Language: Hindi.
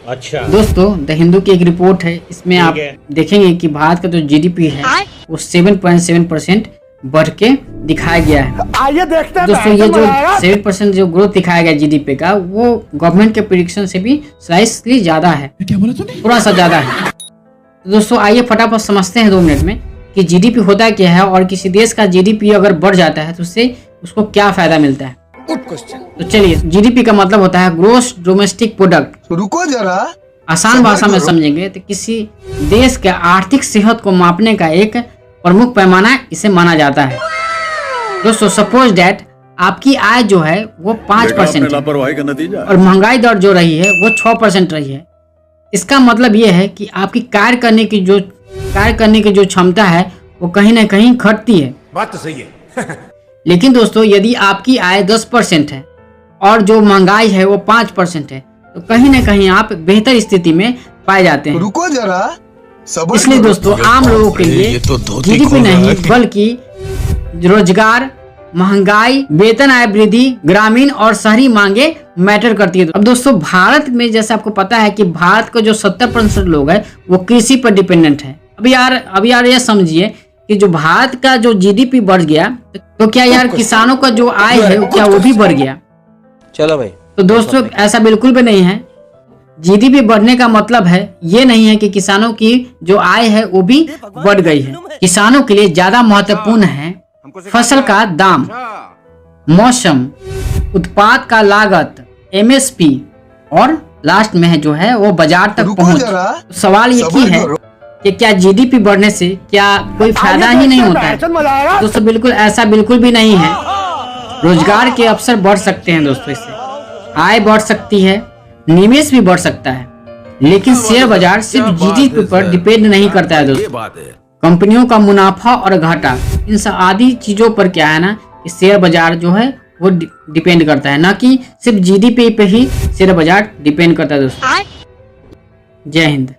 अच्छा दोस्तों, द हिंदू की एक रिपोर्ट है, इसमें आप देखेंगे कि भारत का जो जीडीपी है वो 7.7% बढ़ के दिखाया गया है। आइए देखते हैं दोस्तों, ये जो 7% जो ग्रोथ दिखाया गया जीडीपी का, वो गवर्नमेंट के प्रेडिक्शन से भी स्लाइसली ज्यादा है, थोड़ा सा ज्यादा है। तो दोस्तों, आइए फटाफट समझते हैं 2 मिनट में कि जीडीपी होता क्या है और किसी देश का जीडीपी अगर बढ़ जाता है तो उससे उसको क्या फायदा मिलता है। तो चलिए, जीडीपी का मतलब होता है ग्रोस डोमेस्टिक प्रोडक्ट। रुको जरा, आसान भाषा में समझेंगे तो किसी देश के आर्थिक सेहत को मापने का एक प्रमुख पैमाना इसे माना जाता है। दोस्तों, सपोज डैट आपकी आय जो है वो 5% लापरवाही का नतीजा और महंगाई दर जो रही है वो 6% रही है। इसका मतलब ये है कि आपकी कार्य करने की जो क्षमता है वो कहीं ना कहीं घटती है। बात तो सही है। लेकिन दोस्तों, यदि आपकी आय 10% है और जो महंगाई है वो 5% है तो कहीं ना कहीं आप बेहतर स्थिति में पाए जाते हैं। रुको जरा, इसलिए दोस्तों, आम लोगों के लिए जीडीपी नहीं बल्कि रोजगार, महंगाई, वेतन आय वृद्धि, ग्रामीण और शहरी मांगे मैटर करती है। अब दोस्तों, भारत में जैसे आपको पता है कि भारत का जो 70% लोग हैं वो कृषि पर डिपेंडेंट है। अभी यार ये समझिए कि जो भारत का जो जीडीपी बढ़ गया तो क्या यार किसानों का जो आय है क्या वो भी बढ़ गया? चलो भाई। तो दोस्तों, ऐसा बिल्कुल भी नहीं है। जीडीपी बढ़ने का मतलब है ये नहीं है कि किसानों की जो आय है वो भी बढ़ गई है। किसानों के लिए ज्यादा महत्वपूर्ण है फसल का दाम, मौसम, उत्पाद का लागत, एमएसपी और लास्ट में जो है वो बाजार तक पहुंच। सवाल ये की है कि क्या जीडीपी बढ़ने से क्या कोई फायदा ही नहीं होता है? दोस्तों, बिल्कुल ऐसा बिल्कुल भी नहीं है। रोजगार के अवसर बढ़ सकते हैं दोस्तों, इससे आय बढ़ सकती है, निवेश भी बढ़ सकता है, लेकिन शेयर बाजार सिर्फ जीडीपी पर डिपेंड नहीं करता है दोस्तों। कंपनियों का मुनाफा और घाटा, इन सब आदि चीजों पर क्या है ना, शेयर बाजार जो है वो डिपेंड करता है, ना कि सिर्फ जीडीपी पे ही शेयर बाजार डिपेंड करता है दोस्तों। जय हिंद।